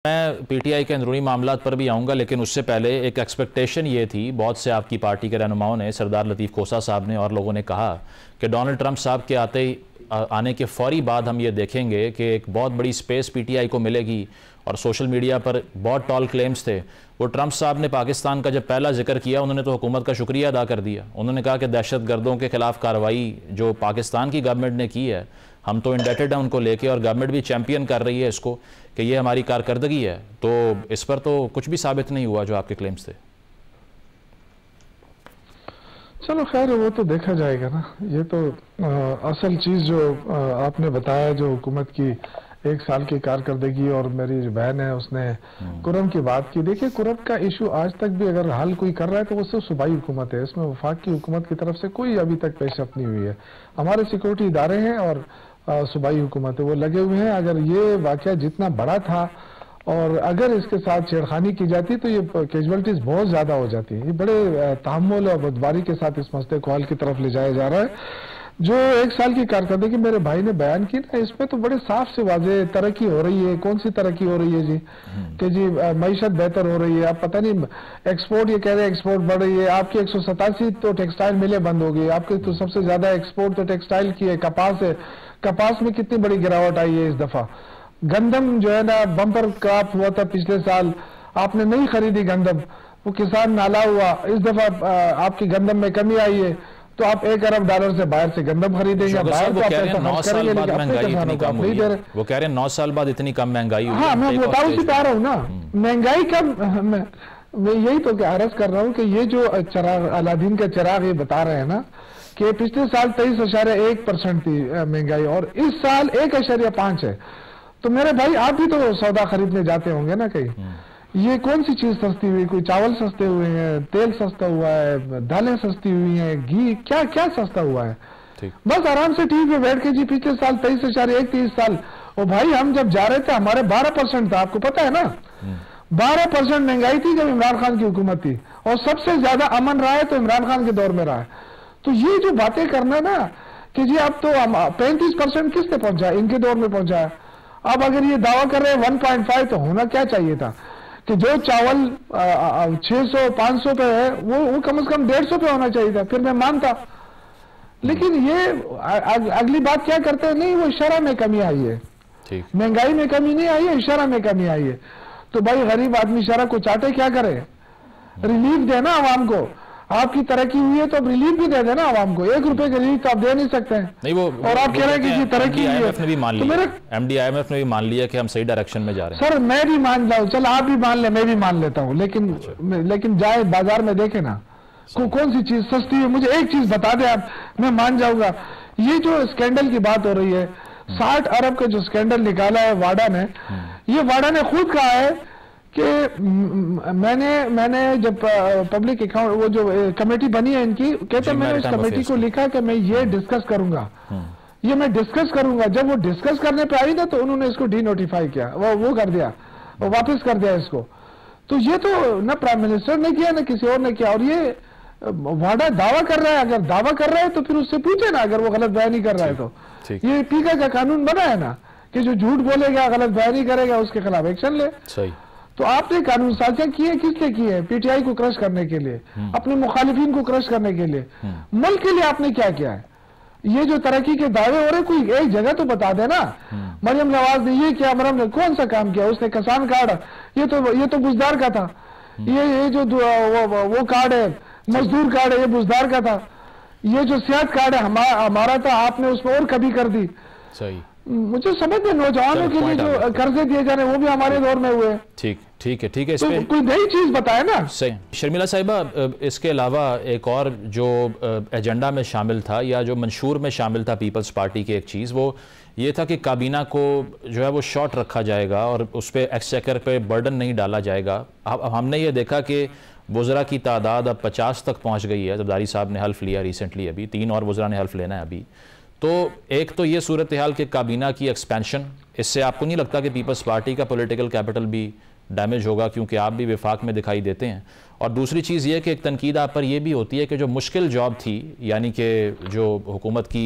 मैं पीटीआई के अंदरूनी मामलात पर भी आऊँगा, लेकिन उससे पहले एक एक्सपेक्टेशन ये थी, बहुत से आपकी पार्टी के रहनुमाओं ने, सरदार लतीफ़ खोसा साहब ने और लोगों ने कहा कि डोनाल्ड ट्रंप साहब के आने के फौरी बाद हम ये देखेंगे कि एक बहुत बड़ी स्पेस पीटीआई को मिलेगी। और सोशल मीडिया पर बहुत टॉल क्लेम्स थे। वो ट्रंप साहब ने पाकिस्तान का जब पहला जिक्र किया, उन्होंने तो हुकूमत का शुक्रिया अदा कर दिया। उन्होंने कहा कि दहशत गर्दों के खिलाफ कार्रवाई जो पाकिस्तान की गवर्नमेंट ने की है, हम तो इंडेटेड हैं उनको लेके, और गवर्नमेंट भी चैंपियन कर रही है इसको कि ये हमारी कारकर्दगी है। तो इस पर तो कुछ भी साबित नहीं हुआ जो आपके क्लेम्स थे। चलो खैर, वो तो देखा जाएगा ना। ये तो असल चीज जो आपने बताया, जो हुकूमत की 1 साल की कारकर्दगी, और मेरी जो बहन है उसने कुरम की बात की। देखिए, कुरम का इशू आज तक भी अगर हल कोई कर रहा है तो वो सिर्फ सूबाई हुकूमत है। इसमें वफाक की हुकूमत की तरफ से कोई अभी तक पेशरफ नहीं हुई है। हमारे सिक्योरिटी इदारे हैं और सूबाई हुकूमत है, वो लगे हुए हैं। अगर ये वाकया जितना बड़ा था और अगर इसके साथ छेड़खानी की जाती तो ये कैजुअलिटीज बहुत ज्यादा हो जाती है। ये बड़े तहम्मुल और बुद्धिमानी के साथ इस मसले को हल की तरफ ले जाया जा रहा है। जो 1 साल की कारकर्दगी मेरे भाई ने बयान की ना, इसमें तो बड़े साफ से वाजे तरक्की हो रही है। कौन सी तरक्की हो रही है जी? कि जी मईशत बेहतर हो रही है। आप पता नहीं, एक्सपोर्ट ये कह रहे हैं एक्सपोर्ट बढ़ रही है। आपकी 187 तो टेक्सटाइल मिलें बंद हो गई। आपके तो सबसे ज्यादा एक्सपोर्ट तो टेक्सटाइल की है, कपास है। कपास में कितनी बड़ी गिरावट आई है इस दफा। गंदम जो है ना, बम्पर क्रॉप हुआ था पिछले साल, आपने नहीं खरीदी गंदम, वो किसान नाला हुआ। इस दफा आपकी गंदम में कमी आई है तो आप $1 अरब से बाहर से गंदम खरीदेंगे। बाहर तो आप पैसा खर्च करेंगे, लेकिन अपने किसानों को आप नहीं दे रहे। वो कह रहे हैं 9 साल बाद इतनी कम महंगाई हुई। हाँ, मैं बताऊं सी पा रहा हूँ ना, महंगाई कम। मैं यही तो अर्ज कर रहा हूँ कि ये जो चिराग, अलादीन का चिराग ये बता रहे हैं ना कि पिछले साल 23.1% थी महंगाई और इस साल 1.5 है। तो मेरे भाई, आप भी तो सौदा खरीदने जाते होंगे ना कहीं। ये कौन सी चीज सस्ती हुई? कोई चावल सस्ते हुए हैं, तेल सस्ता हुआ है, दालें सस्ती हुई हैं, घी, क्या क्या सस्ता हुआ है? बस आराम से टीवी पे बैठ के जी पिछले साल 23.1 थी, इस साल ओ भाई हम जब जा रहे थे हमारे 12% था। आपको पता है ना, 12% महंगाई थी जब इमरान खान की हुकूमत थी, और सबसे ज्यादा अमन रहा है तो इमरान खान के दौर में रहा है। तो ये जो बातें करना ना कि जी अब तो 35% किसने पहुंचा, इनके दौर में पहुंचा है। अब अगर ये दावा कर रहे हैं 1.5, तो होना क्या चाहिए था कि जो चावल 600-500 पे है वो कम से कम 150 पे होना चाहिए था, फिर मैं मानता। लेकिन ये अगली बात क्या करते हैं, नहीं वो शरह में कमी आई है, महंगाई में कमी नहीं आई है, शरह में कमी आई है। तो भाई गरीब आदमी शरह को चाटे, क्या करे? रिलीफ देना आवाम को। आपकी तरक्की हुई है तो अब रिलीफ भी दे देना आवाम को। 1 रुपए का रिलीफ तो आप दे नहीं सकते हैं। नहीं वो और आप कह रहे हैं कि तरक्की हुई है। ने भी मान लिया, MD IMF ने भी मान लिया कि हम सही डायरेक्शन में जा रहे हैं। सर मैं भी मान जाऊं, चल आप भी मान ले, मैं भी मान लेता हूं, लेकिन जाए बाजार में देखे ना कौन सी चीज सस्ती है। मुझे एक चीज बता दे आप, मैं मान जाऊंगा। ये जो स्कैंडल की बात हो रही है, 60 अरब का जो स्कैंडल निकाला है वाडा ने, ये वाडा ने खुद कहा है कि मैंने जब पब्लिक अकाउंट वो जो कमेटी बनी है इनकी, कहते हैं मैंने इस कमेटी को लिखा कि मैं ये डिस्कस करूंगा, ये मैं डिस्कस करूंगा। जब वो डिस्कस करने पे आई ना तो उन्होंने इसको डी नोटिफाई किया, वो कर दिया, वो वापस कर दिया इसको। तो ये तो ना प्राइम मिनिस्टर ने किया ना किसी और ने किया। और ये वाडा दावा कर रहा है, अगर दावा कर रहा है तो फिर उससे पूछे ना, अगर वो गलत बयानी कर रहा है तो। ये पीका का कानून बना है ना कि जो झूठ बोलेगा, गलत बयानी करेगा, उसके खिलाफ एक्शन ले। सही। तो आपने कानून साजिश की है, किस लिए की है? पीटीआई को क्रश करने के लिए, अपने मुखालिफिन को क्रश करने के लिए। मुल्क के लिए आपने क्या किया है? ये जो तरक्की के दावे हो रहे, कोई एक जगह तो बता देना। मरियम नवाज ने ये किया, मरियम ने कौन सा काम किया? उसने किसान कार्ड, ये तो बुजदार का था। ये जो वो कार्ड है, मजदूर कार्ड है, ये बुजदार का था। ये जो सेहत कार्ड है हमारा था, आपने उसमें और कभी कर दी। सही। मुझे समझ में, नौजवानों के लिए जो कर्जे दिए जा रहे हैं वो भी हमारे दौर में हुए। ठीक है। तो कोई नई चीज बताए ना। सही। शर्मिला साहिबा, इसके अलावा एक और जो एजेंडा में शामिल था या जो मंशूर में शामिल था पीपल्स पार्टी की एक चीज़, वो ये था कि काबीना को जो है वो शॉर्ट रखा जाएगा और उस पर एक्सचेकर पे बर्डन नहीं डाला जाएगा। अब हमने ये देखा कि वज़रा की तादाद अब 50 तक पहुँच गई है। जरदारी साहब ने हल्फ लिया रिसेंटली, अभी 3 और वज़रा ने हल्फ लेना है अभी। तो एक तो ये सूरत हाल के काबीना की एक्सपेंशन, इससे आपको नहीं लगता कि पीपल्स पार्टी का पॉलिटिकल कैपिटल भी डैमेज होगा, क्योंकि आप भी विफाक में दिखाई देते हैं? और दूसरी चीज़ ये कि एक तनकीद आप पर यह भी होती है कि जो मुश्किल जॉब थी, यानी कि जो हुकूमत की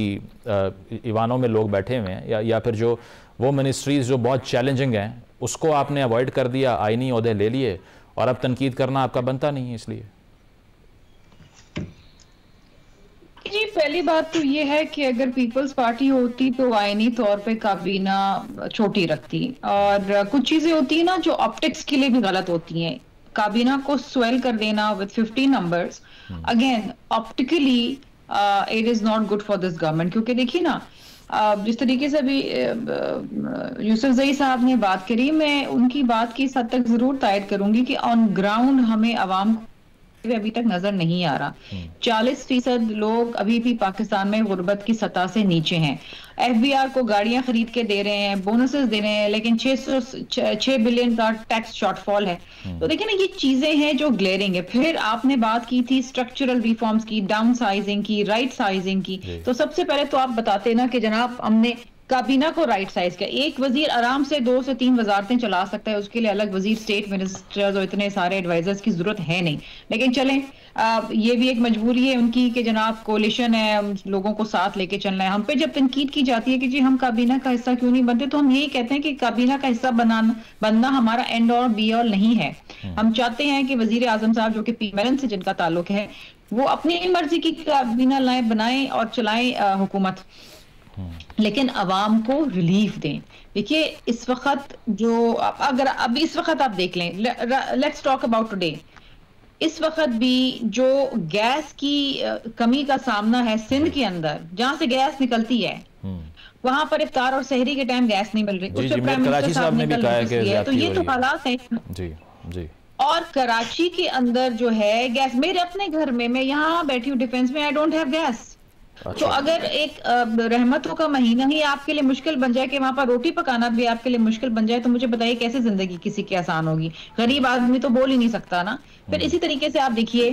ईवानों में लोग बैठे हुए हैं, या फिर जो वो मिनिस्ट्रीज़ जो बहुत चैलेंजिंग हैं, उसको आपने अवॉइड कर दिया, आईनी ओहदे ले लिए, और अब तनकीद करना आपका बनता नहीं है। इसलिए जी पहली बात तो ये है कि अगर पीपल्स पार्टी होती तो आईनी तौर पे काबीना छोटी रखती, और कुछ चीजें होती है ना जो ऑप्टिक्स के लिए भी गलत होती हैं। काबीना को स्वेल कर देना with 50 numbers, again optically it is not good for this government. क्योंकि देखिए ना, जिस तरीके से अभी यूसुफजई साहब ने बात करी, मैं उनकी बात की इस हद तक जरूर तायद करूंगी कि ऑन ग्राउंड हमें आवाम अभी तक नजर नहीं आ रहा। 40% लोग अभी भी पाकिस्तान में गुर्बत की सतह से नीचे हैं। एफबीआर को गाड़ियां खरीद के दे रहे हैं, बोनसेस दे रहे हैं, लेकिन 6 बिलियन का टैक्स शॉर्टफॉल है। तो देखिए ना, ये चीजें हैं जो ग्लेरिंग है। फिर आपने बात की थी स्ट्रक्चरल रिफॉर्म्स की, डाउन साइजिंग की, राइट साइजिंग की। तो सबसे पहले तो आप बताते ना कि जनाब हमने काबीना को राइट साइज किया। एक वजीर आराम से 2 से 3 वजारतें चला सकता है, उसके लिए अलग वजीर, स्टेट मिनिस्टर्स और इतने सारे एडवाइजर्स की जरूरत है नहीं। लेकिन चलें, ये भी एक मजबूरी है उनकी कि जनाब कोलिशन है, लोगों को साथ लेके चलना है। हम पे जब तनकीद की जाती है कि जी हम काबीना का हिस्सा क्यों नहीं बनते, तो हम यही कहते हैं कि काबीना का हिस्सा बनना हमारा एंड और बी ऑल नहीं है। हम चाहते हैं कि वजीर आजम साहब, जो कि पीएमएल से जिनका ताल्लुक है, वो अपनी मर्जी की काबीना लाएं, बनाएं और चलाएं हुकूमत, लेकिन अवाम को रिलीफ दें। देखिए इस वक्त जो, अगर अब इस वक्त आप देख लें, लेट्स टॉक अबाउट टुडे, इस वक्त भी जो गैस की कमी का सामना है सिंध के अंदर, जहां से गैस निकलती है, वहां पर इफ्तार और सहरी के टाइम गैस नहीं मिल रही। उस पर प्राइम मिनिस्टर साहब ने कहा है, तो ये तो हालात है जी। और कराची के अंदर जो है गैस, मेरे अपने घर में, मैं यहाँ बैठी हूँ डिफेंस में, आई डोंट हैव गैस। तो अगर एक रहमतों का महीना ही आपके लिए मुश्किल बन जाए कि वहां पर रोटी पकाना भी आपके लिए मुश्किल बन जाए, तो मुझे बताइए कैसे जिंदगी किसी की आसान होगी? गरीब आदमी तो बोल ही नहीं सकता ना। फिर इसी तरीके से आप देखिए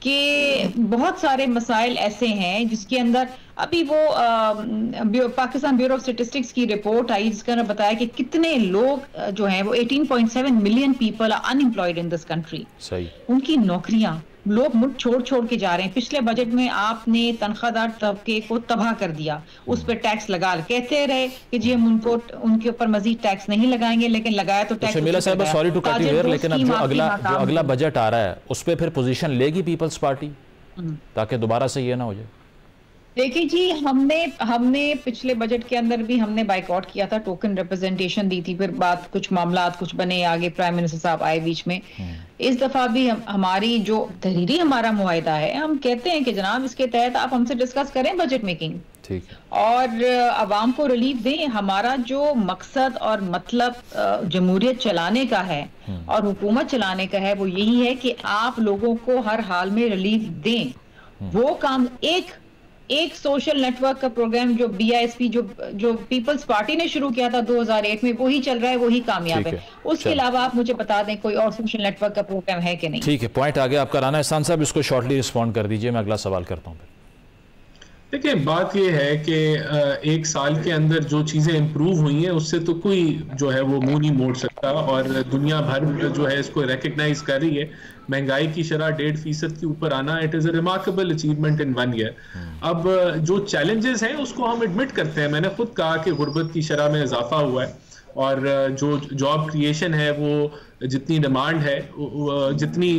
कि बहुत सारे मसाइल ऐसे हैं जिसके अंदर अभी वो पाकिस्तान ब्यूरो ऑफ स्टैटिस्टिक्स की रिपोर्ट आई, जिसके अंदर बताया कि कितने लोग जो हैं वो 18.7 million people are unemployed in this country. सही, उनकी नौकरियां लोग मुठ छोड़ के जा रहे हैं। पिछले बजट में आपने तनख्वाहदार तबके को तबाह कर दिया, उस पर टैक्स लगा, कहते रहे कि जी हम उनके ऊपर मजीद टैक्स नहीं लगाएंगे, लेकिन लगाया तो टैक्स। शर्मिला साहब, sorry to cut you here, लेकिन अब जो अगला बजट आ रहा है उस पर फिर पोजीशन लेगी पीपल्स पार्टी, ताकि दोबारा से ये ना हो जाए? देखिए जी, हमने पिछले बजट के अंदर भी हमने बाइकआउट किया था, टोकन रिप्रेजेंटेशन दी थी, फिर बात कुछ मामलात कुछ बने, आगे प्राइम मिनिस्टर साहब आए बीच में। इस दफा भी हमारी जो तहरीरी हमारा मुआहिदा है, हम कहते हैं कि जनाब इसके तहत आप हमसे डिस्कस करें बजट मेकिंग, ठीक है, और अवाम को रिलीफ दें। हमारा जो मकसद और मतलब जमहूरियत चलाने का है और हुकूमत चलाने का है, वो यही है कि आप लोगों को हर हाल में रिलीफ दें। वो काम एक सोशल नेटवर्क का प्रोग्राम जो BISP जो पीपल्स पार्टी ने शुरू किया था 2008 में, वही चल रहा है, वही कामयाब है। उसके अलावा आप मुझे बता दें कोई और सोशल नेटवर्क का प्रोग्राम है कि नहीं? ठीक है, पॉइंट आ गया आपका। राना एहसान साहब, इसको शॉर्टली रिस्पॉन्ड कर दीजिए, मैं अगला सवाल करता हूँ। देखिए, बात यह है कि एक साल के अंदर जो चीज़ें इम्प्रूव हुई हैं उससे तो कोई जो है वो मुंह नहीं मोड़ सकता, और दुनिया भर जो है इसको रिकग्नाइज कर रही है। महंगाई की शरह 1.5% के ऊपर आना, it is a remarkable achievement in 1 year. अब जो चैलेंजेस हैं उसको हम एडमिट करते हैं। मैंने खुद कहा कि गुर्बत की शरह में इजाफा हुआ है, और जो जॉब क्रिएशन है वो जितनी डिमांड है, जितनी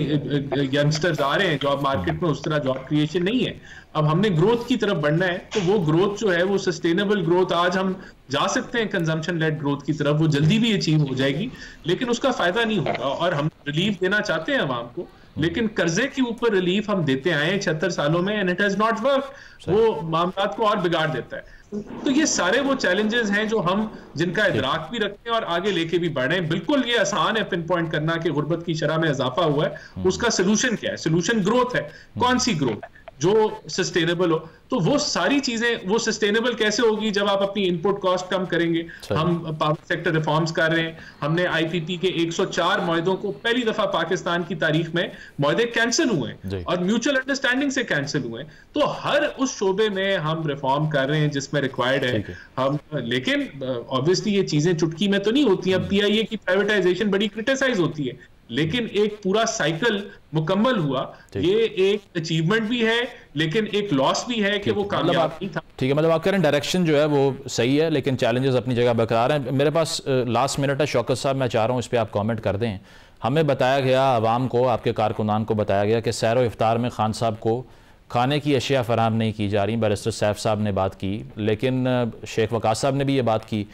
यंगस्टर्स आ रहे हैं जॉब मार्केट में, उस तरह जॉब क्रिएशन नहीं है। अब हमने ग्रोथ की तरफ बढ़ना है, तो वो ग्रोथ जो है वो सस्टेनेबल ग्रोथ, आज हम जा सकते हैं कंजम्पशन लेड ग्रोथ की तरफ, वो जल्दी भी अचीव हो जाएगी, लेकिन उसका फायदा नहीं होगा। और हम रिलीफ देना चाहते हैं अवाम को, लेकिन कर्जे के ऊपर रिलीफ हम देते आए हैं 76 सालों में, and it has not work. वो मामला को और बिगाड़ देता है। तो ये सारे वो चैलेंजेस हैं जो हम जिनका इदराक भी रखते हैं और आगे लेके भी बढ़े। बिल्कुल ये आसान है पिन पॉइंट करना कि गुर्बत की शरह में इजाफा हुआ है, उसका सोल्यूशन क्या है? सोल्यूशन ग्रोथ है। कौन सी ग्रोथ? जो सस्टेनेबल हो। तो वो सारी चीजें, वो सस्टेनेबल कैसे होगी जब आप अपनी इनपुट कॉस्ट कम करेंगे। हम पावर सेक्टर रिफॉर्म्स कर रहे हैं, हमने IPP के 104 मुआहदों को पहली दफा पाकिस्तान की तारीख में मुआहदे कैंसिल हुए और म्यूचुअल अंडरस्टैंडिंग से कैंसिल हुए। तो हर उस शोबे में हम रिफॉर्म कर रहे हैं जिसमें रिक्वायर्ड है हम। लेकिन ऑब्वियसली ये चीजें चुटकी में तो नहीं होती हैं। PIA की प्राइवेटाइजेशन बड़ी क्रिटिसाइज होती है, लेकिन एक पूरा साइकिल मुकम्मल हुआ, ये एक अचीवमेंट भी है लेकिन एक लॉस भी है कि वो कामयाब नहीं था। ठीक है, मतलब आप कह रहे हैं डायरेक्शन जो है वो सही है लेकिन चैलेंजेस अपनी जगह बरकरार हैं। मेरे पास लास्ट मिनट है शौकत साहब, मैं चाह रहा हूँ इस पर आप कमेंट कर दें। हमें बताया गया, आवाम को, आपके कारकुनान को बताया गया कि सैर व इफ्तार में खान साहब को खाने की अशिया फराहम नहीं की जा रही। बैरिस्टर सैफ साहब ने बात की, लेकिन शेख वकास साहब ने भी ये बात की।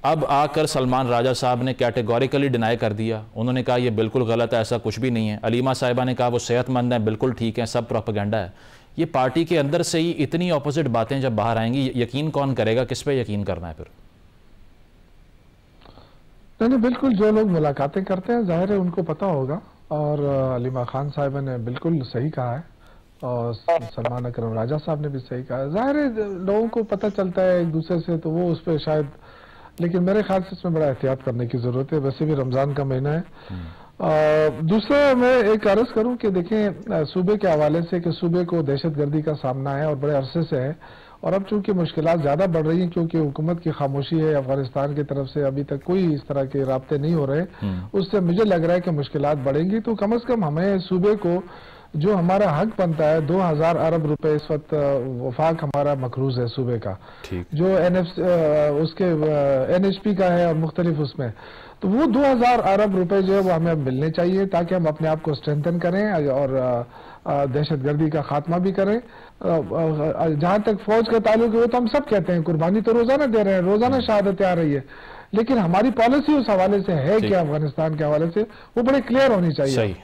अब आकर सलमान राजा साहब ने कैटेगोरिकली डिनाई कर दिया, उन्होंने कहा ये बिल्कुल गलत है, ऐसा कुछ भी नहीं है। अलीमा साहिबा ने कहा वो सेहतमंद है, बिल्कुल ठीक है, सब प्रोपेगेंडा है। ये पार्टी के अंदर से ही इतनी ऑपोजिट बातें जब बाहर आएंगी, यकीन कौन करेगा, किस पे यकीन करना है फिर? नहीं, बिल्कुल जो लोग मुलाकातें करते हैं जाहिर है उनको पता होगा, और अलीमा खान साहिबा ने बिल्कुल सही कहा है और सलमान अकरम राजा साहब ने भी सही कहा है। जाहिर है लोगों को पता चलता है एक दूसरे से तो वो उस पर शायद, लेकिन मेरे ख्याल से इसमें बड़ा एहतियात करने की जरूरत है। वैसे भी रमजान का महीना है। दूसरा मैं एक अर्ज करूं कि देखें सूबे के हवाले से कि सूबे को दहशतगर्दी का सामना है और बड़े अरसे से है, और अब चूंकि मुश्किलात ज्यादा बढ़ रही हैं क्योंकि हुकूमत की खामोशी है, अफगानिस्तान की तरफ से अभी तक कोई इस तरह के राब्ते नहीं हो रहे, उससे मुझे लग रहा है कि मुश्किलात बढ़ेंगी। तो कम से कम हमें सूबे को जो हमारा हक बनता है, 2000 अरब रुपए इस वक्त वफाक हमारा मखरूज है सूबे का, जो उसके NHP का है और मुख्तलिफ उसमें, तो वो 2000 अरब रुपए जो है वो हमें मिलने चाहिए ताकि हम अपने आप को स्ट्रेंथन करें और दहशतगर्दी का खात्मा भी करें। जहां तक फौज का ताल्लुक है वो तो हम सब कहते हैं, कुर्बानी तो रोजाना दे रहे हैं, रोजाना शहादतें आ रही है, लेकिन हमारी पॉलिसी उस हवाले से है कि अफगानिस्तान के हवाले से वो बड़े क्लियर होनी चाहिए।